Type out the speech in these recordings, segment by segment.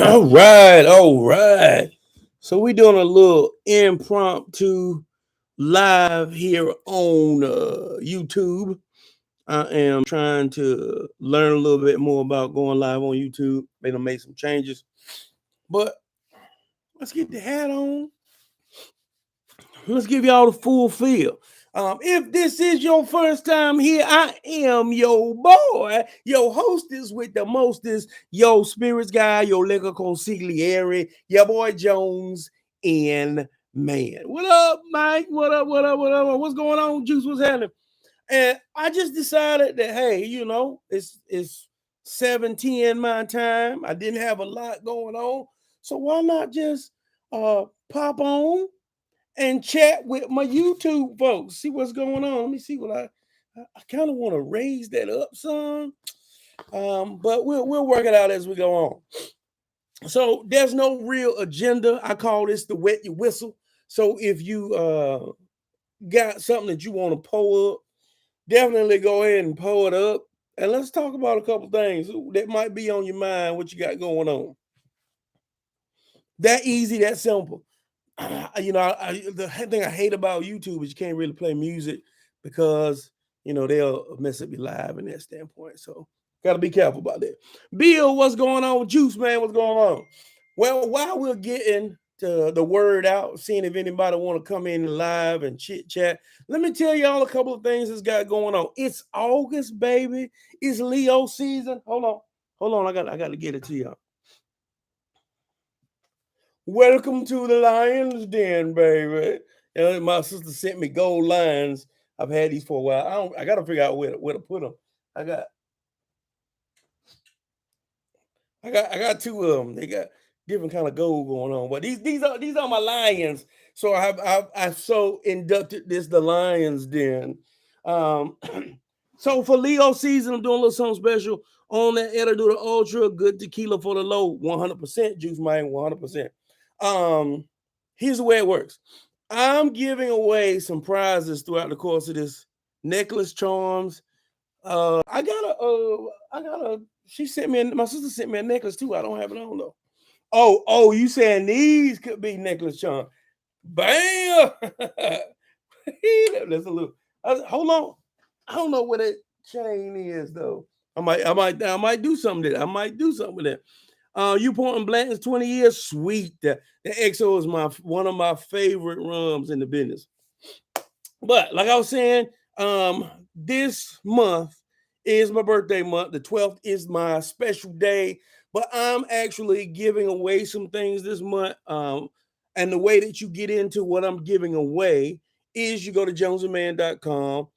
All right. So we doing a little impromptu live here on YouTube. I am trying to learn a little bit more about going live on YouTube. They done made some changes, but let's get the hat on. Let's give y'all the full feel. If this is your first time here, I am your boy, your hostess with the mostest, your spirits guy, your liquor consigliere, your boy Jones N Man. What up, Mike? What up? What up? What up? What's going on, Juice? What's happening? And I just decided that hey, it's 7:10 my time. I didn't have a lot going on, so why not just pop on and chat with my YouTube folks. See what's going on. Let me see what I kind of want to raise that up some. But we'll work it out as we go on. So there's no real agenda. I call this the wet your whistle. So if you got something that you want to pull up, definitely go ahead and pull it up. And let's talk about a couple things that might be on your mind, what you got going on. That easy, that simple. The thing I hate about YouTube is you can't really play music because they'll mess up your live in that standpoint. So gotta be careful about that. Bill, what's going on with Juice, man? What's going on? Well, while we're getting the word out, seeing if anybody want to come in live and chit chat, let me tell y'all a couple of things that's got going on. It's August, baby. It's Leo season. Hold on. I got to get it to y'all. Welcome to the Lion's Den, baby. My sister sent me gold lions. I've had these for a while. I got to figure out where to put them. I got two of them. They got different kind of gold going on. But these are my lions. So I so inducted the Lion's Den. So for Leo season, I'm doing a little something special on that Editor Ultra, good tequila for the low, 100% juice, man, 100%. Here's the way it works. I'm giving away some prizes throughout the course of this necklace charms. I got a. She sent me. My sister sent me a necklace too. I don't have it on though. Oh, you saying these could be necklace charms? Bam! That's a little. Hold on. I don't know what that chain is though. I might do something with it. I might do something with it. You Point Blanton's 20 years, sweet. The XO is one of my favorite rums in the business. But like I was saying, this month is my birthday month. The 12th is my special day, but I'm actually giving away some things this month. And the way that you get into what I'm giving away is you go to JonesNmann.com.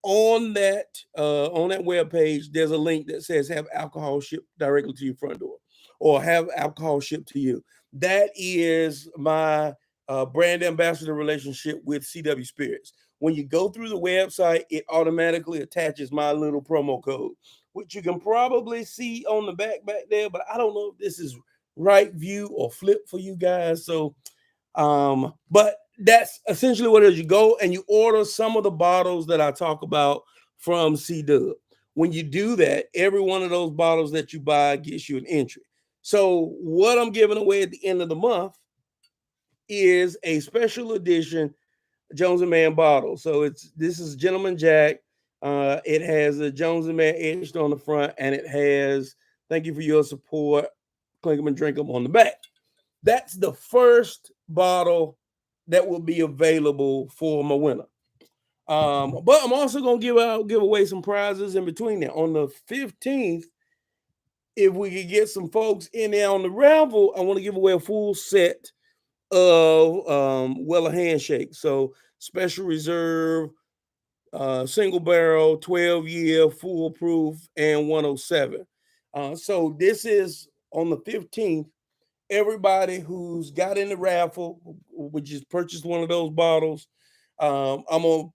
On that webpage, there's a link that says have alcohol shipped directly to your front door, or have alcohol shipped to you. That is my brand ambassador relationship with CW Spirits. When you go through the website, it automatically attaches my little promo code, which you can probably see on the back there, but I don't know if this is right view or flip for you guys. So, but that's essentially what it is. You go and you order some of the bottles that I talk about from C-Dub. When you do that, every one of those bottles that you buy gets you an entry. So what I'm giving away at the end of the month is a special edition Jones N Mann bottle. So this is Gentleman Jack. It has a Jones N Mann etched on the front, and it has "Thank you for your support, clink 'em and drink 'em" on the back. That's the first bottle that will be available for my winner. But I'm also gonna give away some prizes in between there. On the 15th, if we could get some folks in there on the raffle, I want to give away a full set of Weller handshake. So special reserve, single barrel, 12-year, foolproof, and 107. So this is on the 15th. Everybody who's got in the raffle, would just purchase one of those bottles, I'm gonna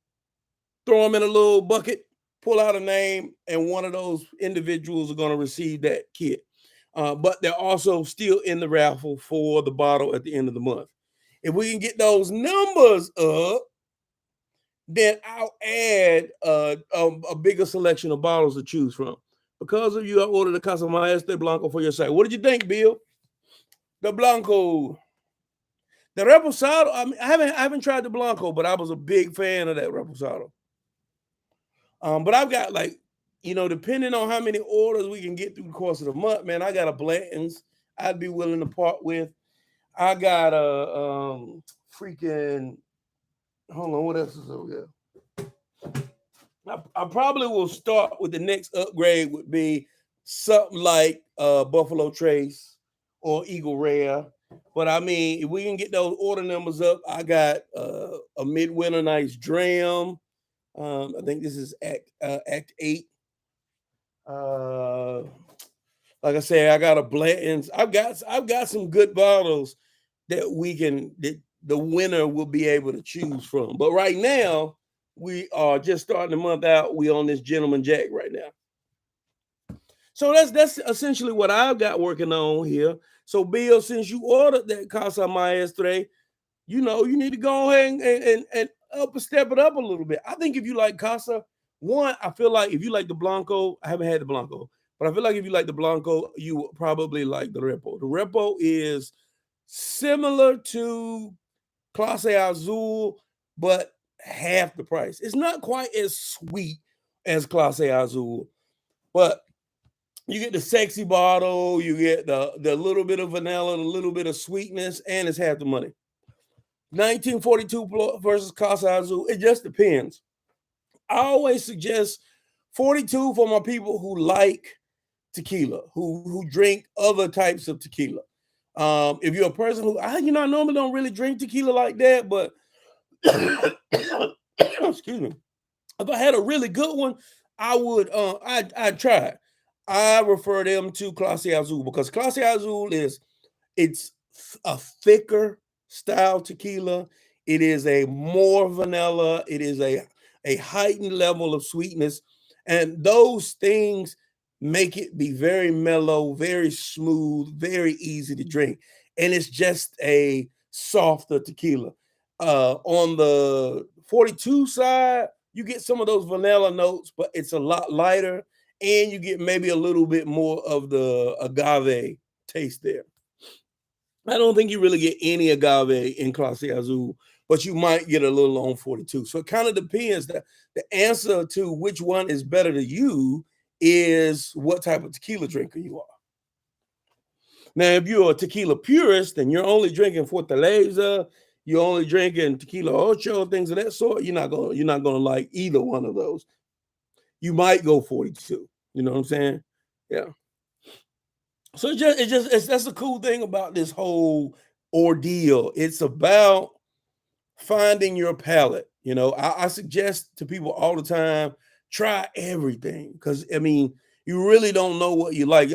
throw them in a little bucket, pull out a name, and one of those individuals are gonna receive that kit. But they're also still in the raffle for the bottle at the end of the month. If we can get those numbers up, then I'll add a bigger selection of bottles to choose from. Because of you, I ordered a Casa Maestre Blanco for your site. What did you think, Bill? The Blanco, the Reposado. I mean, I haven't tried the Blanco, but I was a big fan of that Reposado. But I've got like, depending on how many orders we can get through the course of the month, man, I got a Blanton's I'd be willing to part with. I got a freaking hold on, what else is over here? I probably will start with the next upgrade would be something like Buffalo Trace or Eagle Rare. But I mean, if we can get those order numbers up, I got a Midwinter Nights Dram. I think this is Act 8. Uh, like I say, I got a Blanton's. I've got some good bottles that the winner will be able to choose from. But right now, we are just starting the month out. We on this Gentleman Jack right now. So that's essentially what I've got working on here. So Bill, since you ordered that Casa Maestre, you need to go ahead and step it up a little bit. I think if you like Casa, one, I feel like if you like the Blanco, I haven't had the Blanco, but I feel like if you like the Blanco, you will probably like the Repo. The Repo is similar to Clase Azul, but half the price. It's not quite as sweet as Clase Azul, but you get the sexy bottle, you get the little bit of vanilla, the little bit of sweetness, and it's half the money. 1942 versus Casa Azul. It just depends. I always suggest 42 for my people who like tequila, who drink other types of tequila. If you're a person who I normally don't really drink tequila like that, but excuse me, if I had a really good one, I would I'd try it. I refer them to Clase Azul because Clase Azul it's a thicker style tequila. It is a more vanilla. It is a heightened level of sweetness, and those things make it be very mellow, very smooth, very easy to drink. And it's just a softer tequila. On the 42 side, you get some of those vanilla notes, but it's a lot lighter, and you get maybe a little bit more of the agave taste there. I don't think you really get any agave in Clase Azul, but you might get a little on 42. So it kind of depends. The answer to which one is better to you is what type of tequila drinker you are. Now, if you're a tequila purist and you're only drinking Fortaleza, you're only drinking tequila ocho, things of that sort, you're not gonna like either one of those. You might go 42. You know what I'm saying? Yeah. So that's the cool thing about this whole ordeal. It's about finding your palate. I suggest to people all the time, try everything because I mean, you really don't know what you like.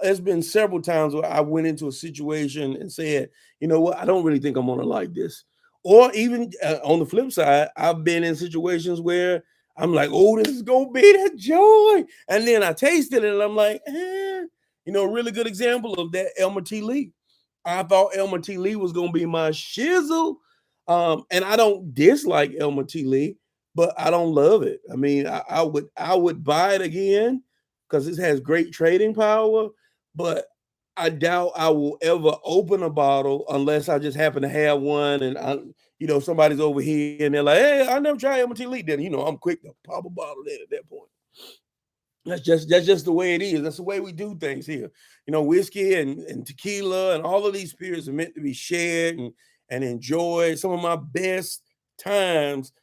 There's been several times where I went into a situation and said, you know what, I don't really think I'm gonna like this. Or even on the flip side, I've been in situations where I'm like, oh, this is gonna be that joy, and then I tasted it and I'm like, eh. A really good example of that, Elmer T. Lee. I thought Elmer T. Lee was gonna be my shizzle. And I don't dislike Elmer T. Lee, but I don't love it. I mean, I would buy it again because it has great trading power, but I doubt I will ever open a bottle unless I just happen to have one and somebody's over here and they're like, hey, I never tried Elmer T. Lee. Then I'm quick to pop a bottle in at that point. That's just the way it is. That's the way we do things here. Whiskey and tequila and all of these spirits are meant to be shared and enjoyed. Some of my best times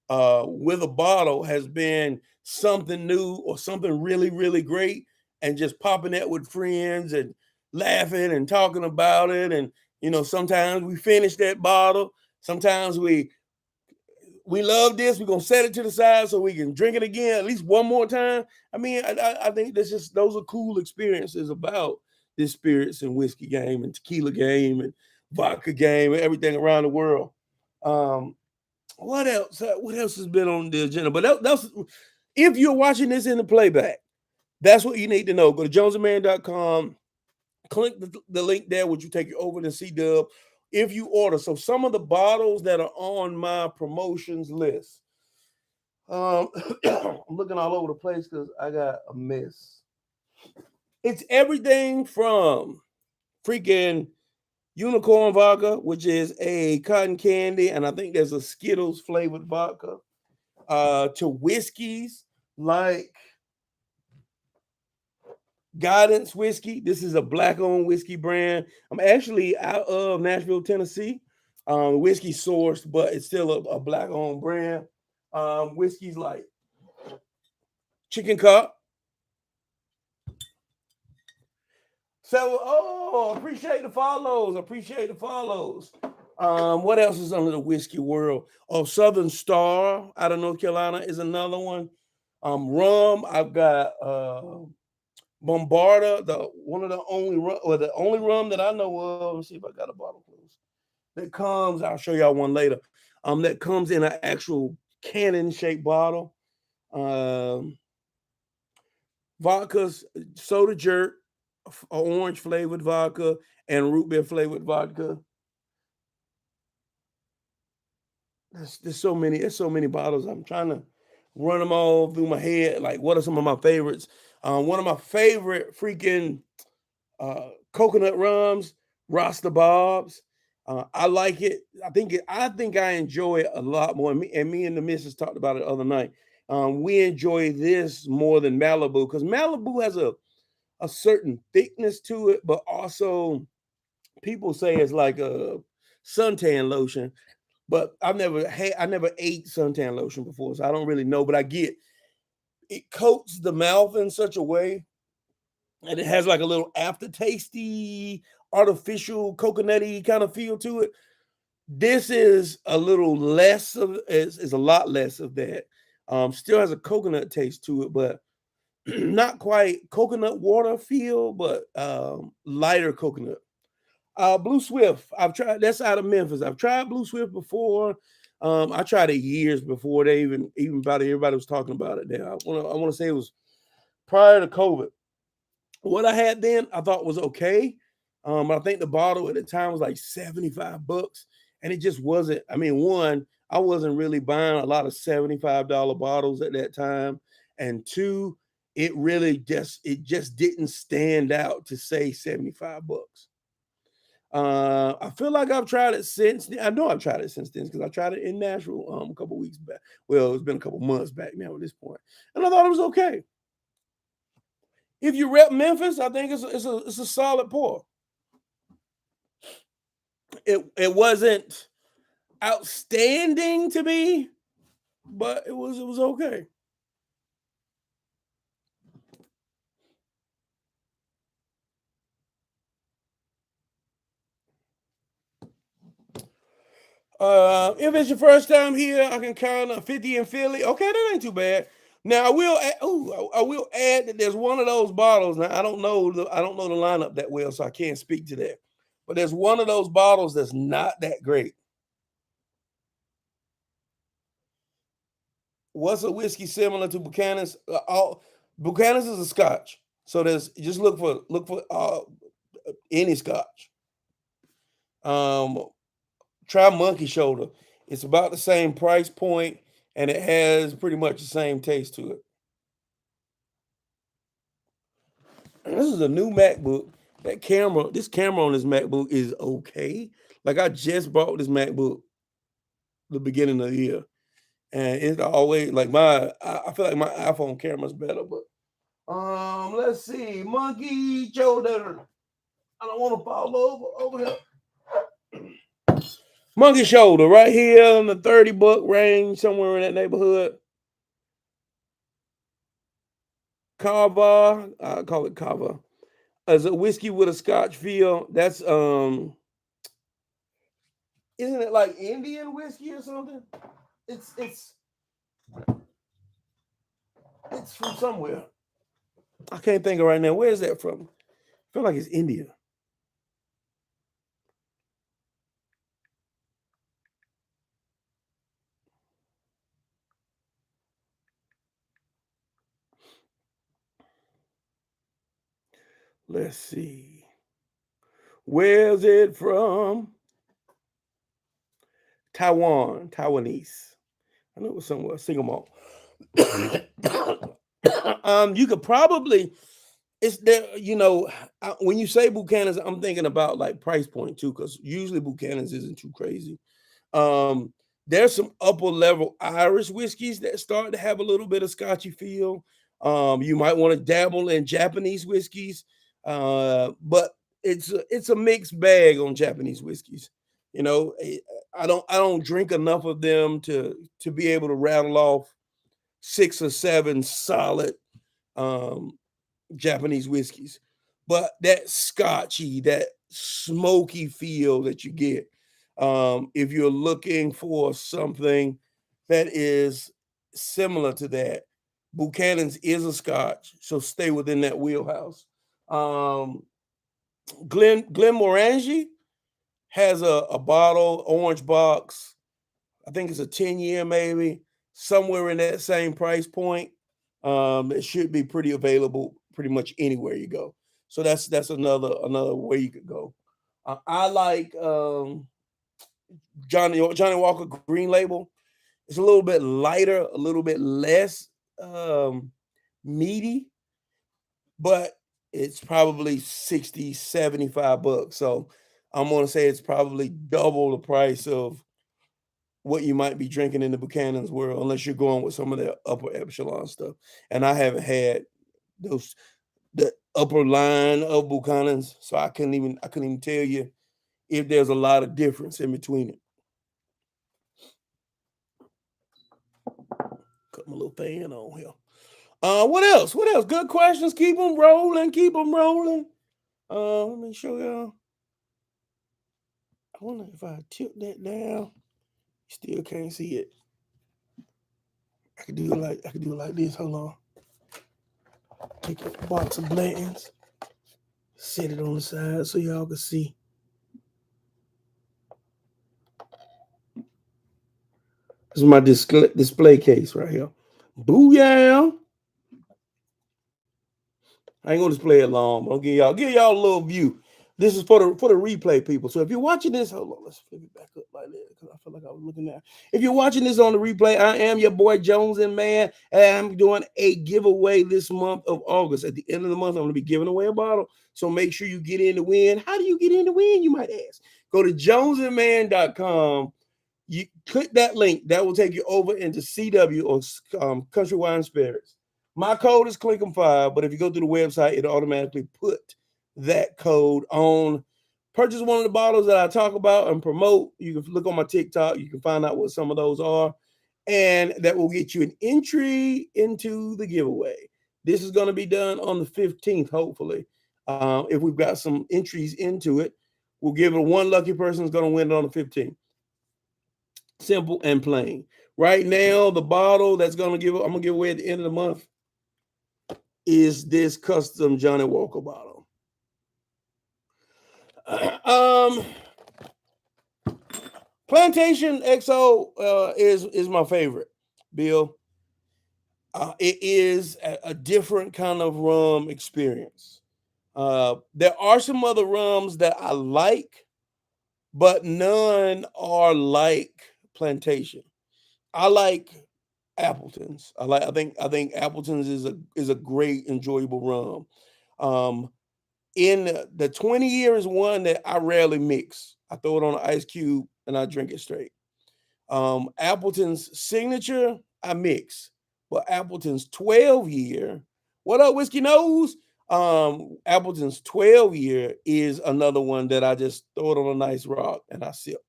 with a bottle has been something new or something really, really great, and just popping that with friends and laughing and talking about it. And sometimes we finish that bottle. Sometimes we love this. We're gonna set it to the side so we can drink it again at least one more time. I mean, I think those are cool experiences about this spirits and whiskey game and tequila game and vodka game and everything around the world. Um, what else? What else has been on the agenda? But that's if you're watching this in the playback, that's what you need to know. Go to JonesNmann.com. Click the link there, which will take you over to C-Dub if you order. So some of the bottles that are on my promotions list. I'm looking all over the place because I got a mess. It's everything from freaking Unicorn vodka, which is a cotton candy, and I think there's a Skittles flavored vodka. To whiskeys like Guidance Whiskey. This is a black owned whiskey brand. I'm actually out of Nashville, Tennessee. Whiskey sourced, but it's still a black owned brand. Whiskeys like Chicken Cup. So, appreciate the follows. Appreciate the follows. What else is under the whiskey world? Oh, Southern Star out of North Carolina is another one. Rum. I've got Bombarda, the one of the only rum, or the only rum that I know of. Let's see if I got a bottle close. That comes. I'll show y'all one later. That comes in an actual cannon shaped bottle. Um, Vodkas, soda jerk, orange flavored vodka, and root beer flavored vodka. There's so many. There's so many bottles. I'm trying to run them all through my head. Like, what are some of my favorites? One of my favorite freaking coconut rums, Rasta Bob's. I like it. I think I enjoy it a lot more. And me and the missus talked about it the other night. We enjoy this more than Malibu because Malibu has a certain thickness to it, but also people say it's like a suntan lotion. But I never ate suntan lotion before, so I don't really know. But I get it coats the mouth in such a way, and it has like a little aftertasty, artificial, coconutty kind of feel to it. This is a little less of is a lot less of that. Still has a coconut taste to it, but not quite coconut water feel, but lighter coconut. Blue Swift. I've tried. That's out of Memphis. I've tried Blue Swift before. I tried it years before they even about it. Everybody was talking about it. There, I want to say it was prior to COVID. What I had then, I thought was okay. I think the bottle at the time was like $75, and it just wasn't. I mean, one, I wasn't really buying a lot of $75 bottles at that time, and two, it just didn't stand out to say $75. I feel like I've tried it since. I know I've tried it since then because I tried it in Nashville a couple weeks back. Well, it's been a couple months back now at this point, and I thought it was okay. If you rep Memphis, I think it's a solid pour. It wasn't outstanding to me, but it was okay. If it's your first time here, I can count 50 in Philly. Okay, that ain't too bad. Now I will add that there's one of those bottles. Now I don't know the lineup that well, so I can't speak to that. But there's one of those bottles that's not that great. What's a whiskey similar to Buchanan's? Buchanan's is a Scotch, so there's just look for any Scotch. Um, Try Monkey Shoulder. It's about the same price point, and it has pretty much the same taste to it. And this is a new MacBook. This camera on this MacBook is okay. Like I just bought this MacBook the beginning of the year, and it's always like I feel like my iPhone camera's better, but let's see, Monkey Shoulder. I don't want to fall over here. Monkey Shoulder right here in the $30 range, somewhere in that neighborhood. Kava, I call it Kava. As a whiskey with a Scotch feel. That's isn't it like Indian whiskey or something? It's it's it's from somewhere. I can't think of right now. Where is that from? I feel like it's India. Let's see. Where's it from? Taiwanese. I know it was somewhere. Single malt. You could probably it's there, when you say Buchanan's, I'm thinking about like price point too, because usually Buchanan's isn't too crazy. Um, there's some upper level Irish whiskeys that start to have a little bit of Scotchy feel. You might want to dabble in Japanese whiskeys, but it's a mixed bag on Japanese whiskeys. I don't drink enough of them to be able to rattle off 6 or 7 solid um, Japanese whiskeys. But that scotchy, that smoky feel that you get, if you're looking for something that is similar to that, Buchanan's is a scotch, so stay within that wheelhouse. Um, Glenmorangie has a bottle, orange box. I think it's a 10-year maybe, somewhere in that same price point. It should be pretty available pretty much anywhere you go. So that's another way you could go. I like Johnny Walker Green Label. It's a little bit lighter, a little bit less um, meaty, but it's probably 60, $75. So I'm gonna say it's probably double the price of what you might be drinking in the Buchanan's world, unless you're going with some of the upper echelon stuff. And I haven't had those the upper line of Buchanan's, so I couldn't even tell you if there's a lot of difference in between it. Cut my little fan on here. What else? What else? Good questions. Keep them rolling. Keep them rolling. Let me show y'all. I wonder if I tilt that down. Still can't see it. I could do it like this. Hold on. Take a box of Blanton's, set it on the side so y'all can see. This is my display case right here. Booyah! I ain't gonna display it long, but I'll give y'all a little view. This is for the replay people. So if you're watching this, hold on, let's flip it back up like that because I feel like I was looking at. If you're watching this on the replay, I am your boy Jones N Mann, and I'm doing a giveaway this month of August. At the end of the month, I'm gonna be giving away a bottle. So make sure you get in to win. How do you get in to win? You might ask. Go to JonesNmann.com. You click that link, that will take you over into CW or Country Wine Spirits. My code is Clinkum5, but if you go to the website, it automatically put that code on. Purchase one of the bottles that I talk about and promote. You can look on my TikTok. You can find out what some of those are, and that will get you an entry into the giveaway. This is going to be done on the 15th, hopefully. If we've got some entries into it, we'll give it one lucky person is going to win it on the 15th. Simple and plain. Right now, the bottle I'm gonna give away at the end of the month is this custom Johnny Walker bottle. Um, Plantation XO is my favorite, Bill. It is a different kind of rum experience. There are some other rums that I like, but none are like Plantation. I like Appleton's. I think Appleton's is a great enjoyable rum. In the 20 years one that I rarely mix. I throw it on an ice cube and I drink it straight. Appleton's signature I mix, but Appleton's 12-year. What up, Whiskey Nose? Appleton's 12-year is another one that I just throw it on a nice rock and I sip.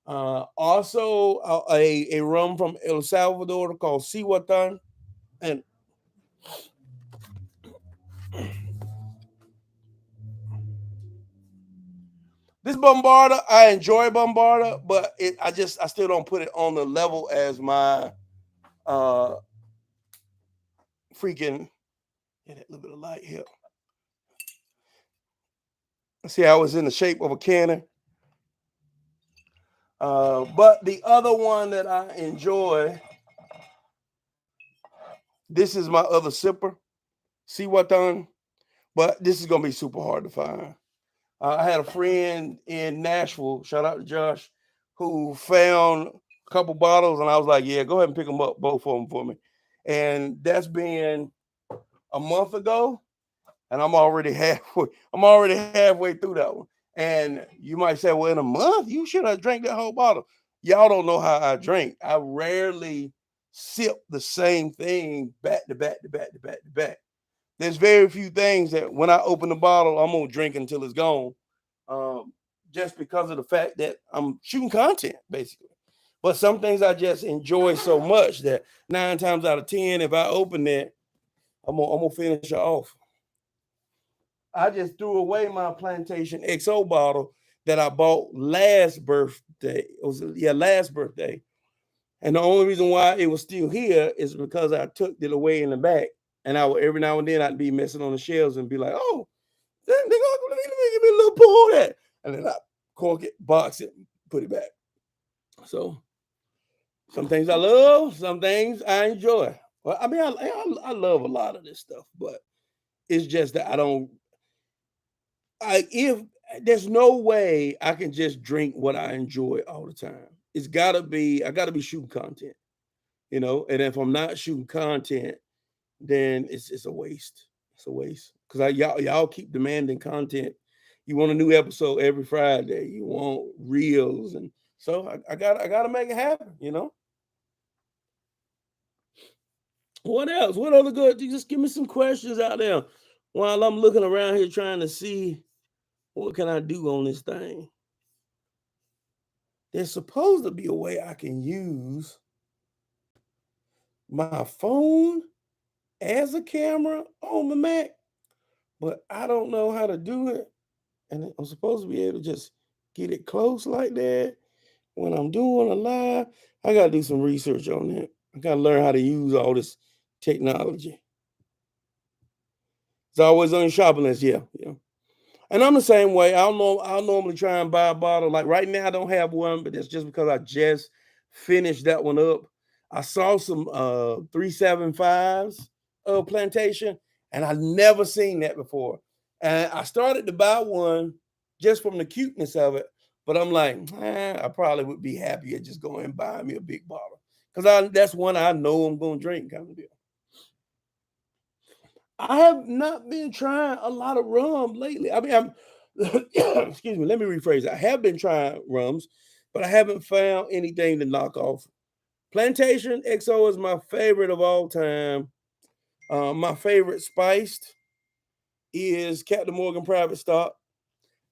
Also, a rum from El Salvador called Siwatan. And this Bombarda, I enjoy Bombarda, but I still don't put it on the level as my uh freaking that little bit of light here. See how it's in the shape of a cannon. But the other one that I enjoy, this is my other sipper, Siwatan, but this is gonna be super hard to find. I had a friend in Nashville, shout out to Josh, who found a couple bottles, and I was like, "Yeah, go ahead and pick them up, both of them for me." And that's been a month ago, and I'm already halfway. I'm already halfway through that one. And you might say, well, in a month, you should have drank that whole bottle. Y'all don't know how I drink. I rarely sip the same thing back to back to back to back to back. There's very few things that when I open the bottle, I'm gonna drink until it's gone. Um, just because of the fact that I'm shooting content, basically. But some things I just enjoy so much that 9 times out of 10, if I open it, I'm gonna finish it off. I just threw away my Plantation XO bottle that I bought last birthday. It was last birthday. And the only reason why it was still here is because I took it away in the back. And I would every now and then I'd be messing on the shelves and be like, oh, let me give me a little pour of that. And then I cork it, box it, put it back. So some things I love, some things I enjoy. Well, I mean, I love a lot of this stuff, but it's just that I don't. If there's no way I can just drink what I enjoy all the time. It's gotta be. I gotta be shooting content, And if I'm not shooting content, then it's a waste. It's a waste because y'all keep demanding content. You want a new episode every Friday. You want reels, and so I gotta make it happen. What else? What other good? Just give me some questions out there while I'm looking around here trying to see what can I do on this thing. There's supposed to be a way I can use my phone as a camera on the Mac, but I don't know how to do it. And I'm supposed to be able to just get it close like that when I'm doing a live. I gotta do some research on that. I gotta learn how to use all this technology. It's always on your shopping list, yeah, yeah. And I'm the same way. I'll normally try and buy a bottle. Like right now, I don't have one, but that's just because I just finished that one up. I saw some 375s of plantation, and I never seen that before. And I started to buy one just from the cuteness of it, but I'm like, I probably would be happier just going and buying me a big bottle. Because that's one I know I'm gonna drink kind of deal. I have not been trying a lot of rum lately. I mean, I'm excuse me, let me rephrase. I have been trying rums, but I haven't found anything to knock off. Plantation XO is my favorite of all time. My favorite spiced is Captain Morgan Private Stock.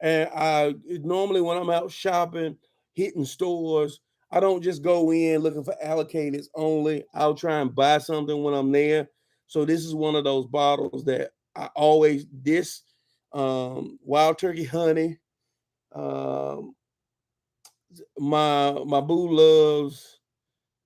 And I normally when I'm out shopping, hitting stores, I don't just go in looking for allocateds only. I'll try and buy something when I'm there. So this is one of those bottles that I always this wild turkey honey. Um, my boo loves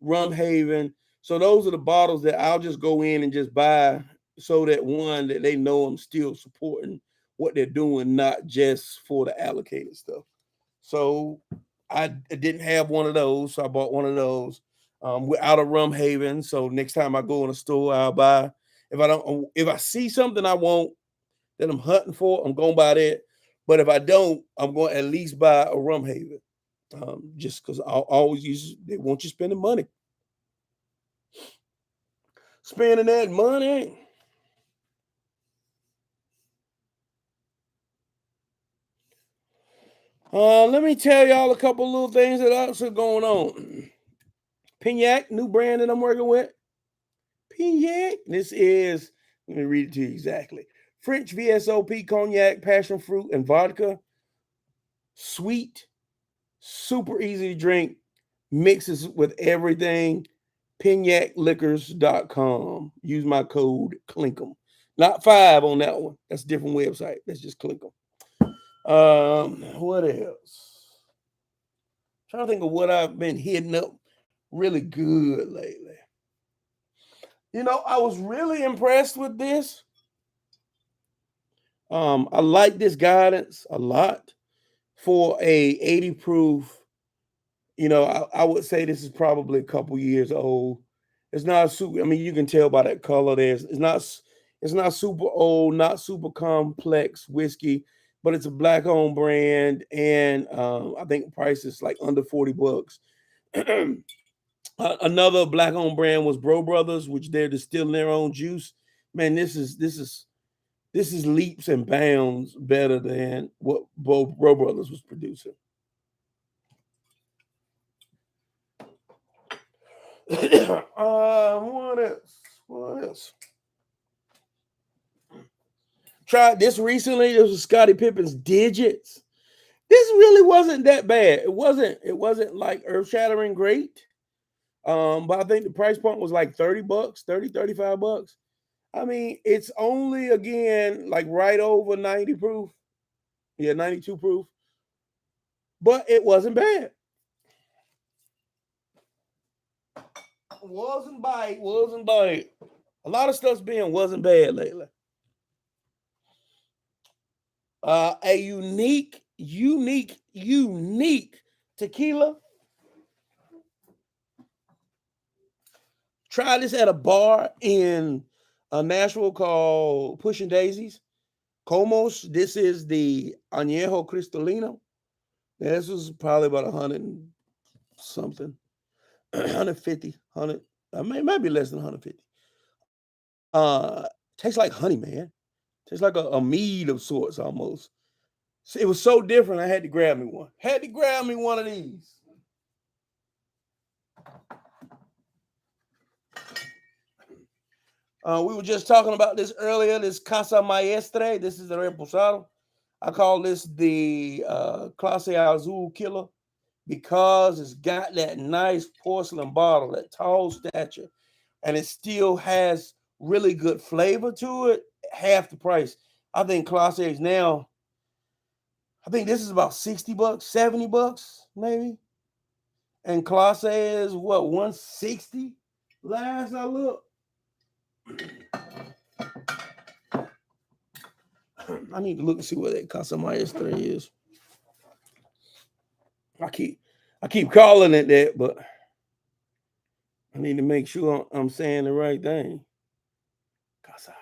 Rum Haven. So those are the bottles that I'll just go in and just buy so that one that they know I'm still supporting what they're doing, not just for the allocated stuff. So I didn't have one of those, so I bought one of those. We're out of Rum Haven, so next time I go in a store, I'll buy. If I see something I want that I'm hunting for, I'm gonna buy that. But if I don't, I'm going to at least buy a Rum Haven, just because I always use. They want you spending money, spending that money. Let me tell y'all a couple little things that are going on. Pignac, new brand that I'm working with. Pignac. This is, let me read it to you exactly. French VSOP, cognac, passion fruit, and vodka. Sweet, super easy to drink, mixes with everything. Pignacliquors.com. Use my code Clinkum. Not 5 on that one. That's a different website. That's just Clinkum. What else? Trying to think of what I've been hitting up really good lately. I was really impressed with this. I like this guidance a lot for a 80 proof. I would say this is probably a couple years old. It's not super. I mean, you can tell by that color. It's not super old, not super complex whiskey, but it's a black owned brand, and I think price is like under $40. Another black owned brand was Bro Brothers, which they're distilling their own juice. Man, this is This is leaps and bounds better than what both Bro Brothers was producing. What else? What else? Tried this recently. This was Scottie Pippen's Digits. This really wasn't that bad. It wasn't like earth-shattering great. But I think the price point was like 30 bucks, 30, 35 bucks. I mean, it's only again like right over 90 proof. Yeah, 92 proof. But it wasn't bad. Wasn't bad. A lot of stuff's being wasn't bad lately. A unique tequila. Try this at a bar in Nashville called Pushing Daisies. Comos. This is the Añejo Cristalino. This was probably about 100 and something, 150, 100. I mean, it might be less than 150. Tastes like honey, man. Tastes like a mead of sorts almost. So it was so different. I had to grab me one. Had to grab me one of these. We were just talking about this earlier. This Casa Maestre. This is the Reposado. I call this the Clase Azul Killer because it's got that nice porcelain bottle, that tall stature, and it still has really good flavor to it. Half the price. I think Clase is now. I think this is about 60 bucks, 70 bucks, maybe. And Clase is what, 160? Last I looked. I need to look and see what that Casa Maestra is. I keep calling it that, but I need to make sure I'm saying the right thing. Casa.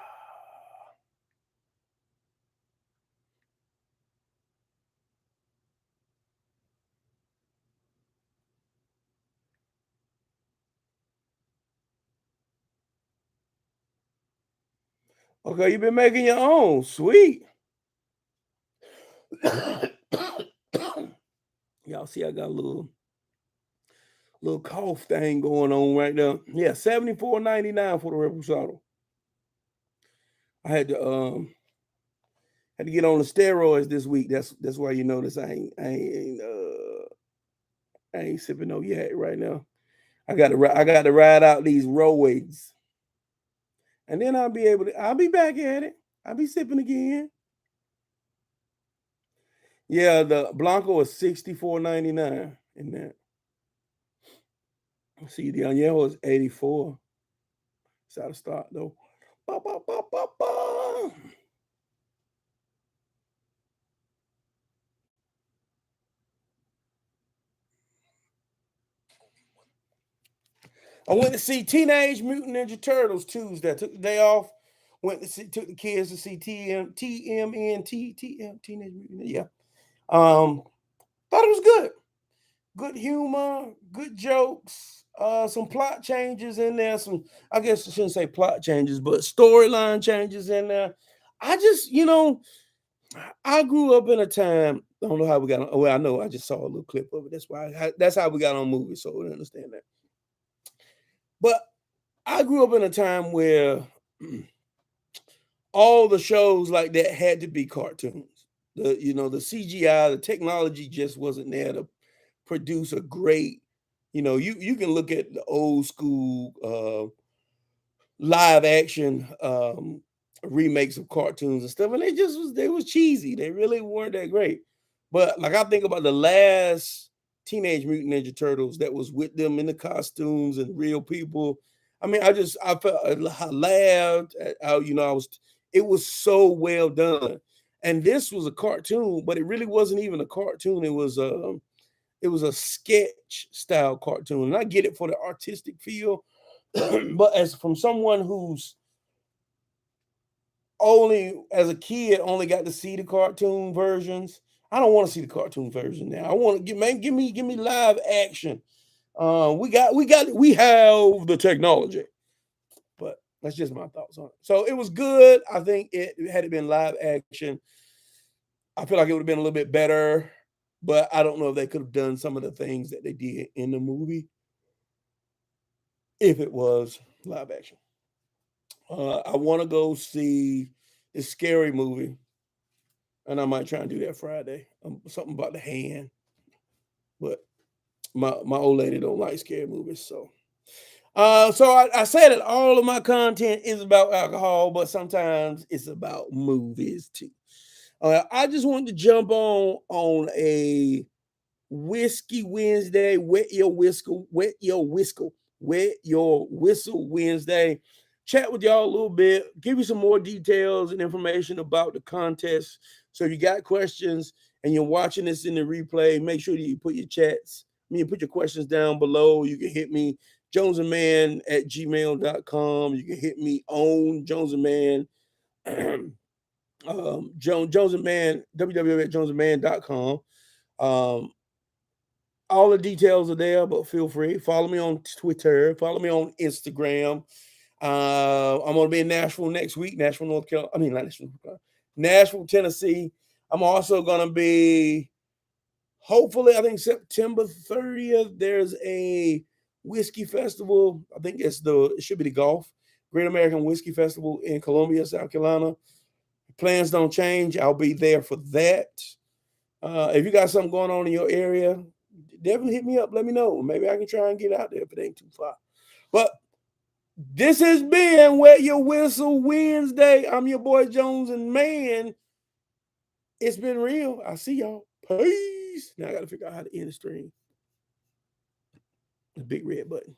Okay, you've been making your own. Sweet. Y'all see I got a little cough thing going on right now. Yeah, $74.99 for the Reposado. I had to get on the steroids this week. That's why you notice I ain't sipping no yak right now. I got to ride out these roids, and then I'll be back at it. I'll be sipping again. Yeah, the Blanco is $64.99 in that. See, the Añejo is 84. It's out of stock though. Ba, ba, ba, ba, ba. I went to see Teenage Mutant Ninja Turtles Tuesday. I took the day off. Took the kids to see Teenage Mutant. Yeah. Thought it was good. Good humor, good jokes, some plot changes in there. Some, I guess I shouldn't say plot changes, but storyline changes in there. I just, I grew up in a time. I don't know how we got on. Well, I know I just saw a little clip of it. That's how we got on movies, so we understand that. But I grew up in a time where all the shows like that had to be cartoons. The CGI, the technology just wasn't there to produce a great. You can look at the old school live action remakes of cartoons and stuff, and they was cheesy. They really weren't that great. But like I think about the last Teenage Mutant Ninja Turtles that was with them in the costumes and real people. I mean, I felt I laughed. It was so well done. And this was a cartoon, but it really wasn't even a cartoon. It was a sketch style cartoon, and I get it for the artistic feel. But as from someone who's only as a kid only got to see the cartoon versions, I don't want to see the cartoon version now. I want to give me live action. We have the technology, but That's just my thoughts on it. So it was good. I think it had it been live action, I feel like it would have been a little bit better, but I don't know if they could have done some of the things that they did in the movie if it was live action. I want to go see this scary movie, and I might try and do that Friday. Something about the hand, but my old lady don't like scary movies, so. I say that all of my content is about alcohol, but sometimes it's about movies too. I just wanted to jump on a Whiskey Wednesday, wet your whistle Wednesday. Chat with y'all a little bit, give you some more details and information about the contest. So if you got questions and you're watching this in the replay, make sure that you put your chats, you put your questions down below. You can hit me, JonesNmann at gmail.com. You can hit me on JonesNmann. Jones N Mann, www at JonesNmann.com. All the details are there, but feel free. Follow me on Twitter. Follow me on Instagram. I'm gonna be in Nashville next week. Nashville, North Carolina. I mean, not Nashville, Nashville, Tennessee. I'm also gonna be. Hopefully, I think September 30th. There's a whiskey festival. I think it should be the Gulf Great American Whiskey Festival in Columbia, South Carolina. Plans don't change. I'll be there for that. If you got something going on in your area, definitely hit me up. Let me know. Maybe I can try and get out there if it ain't too far. But this has been Wet Your Whistle Wednesday. I'm your boy Jones N Mann. It's been real. I'll see y'all. Peace. Now I got to figure out how to end the stream. The big red button.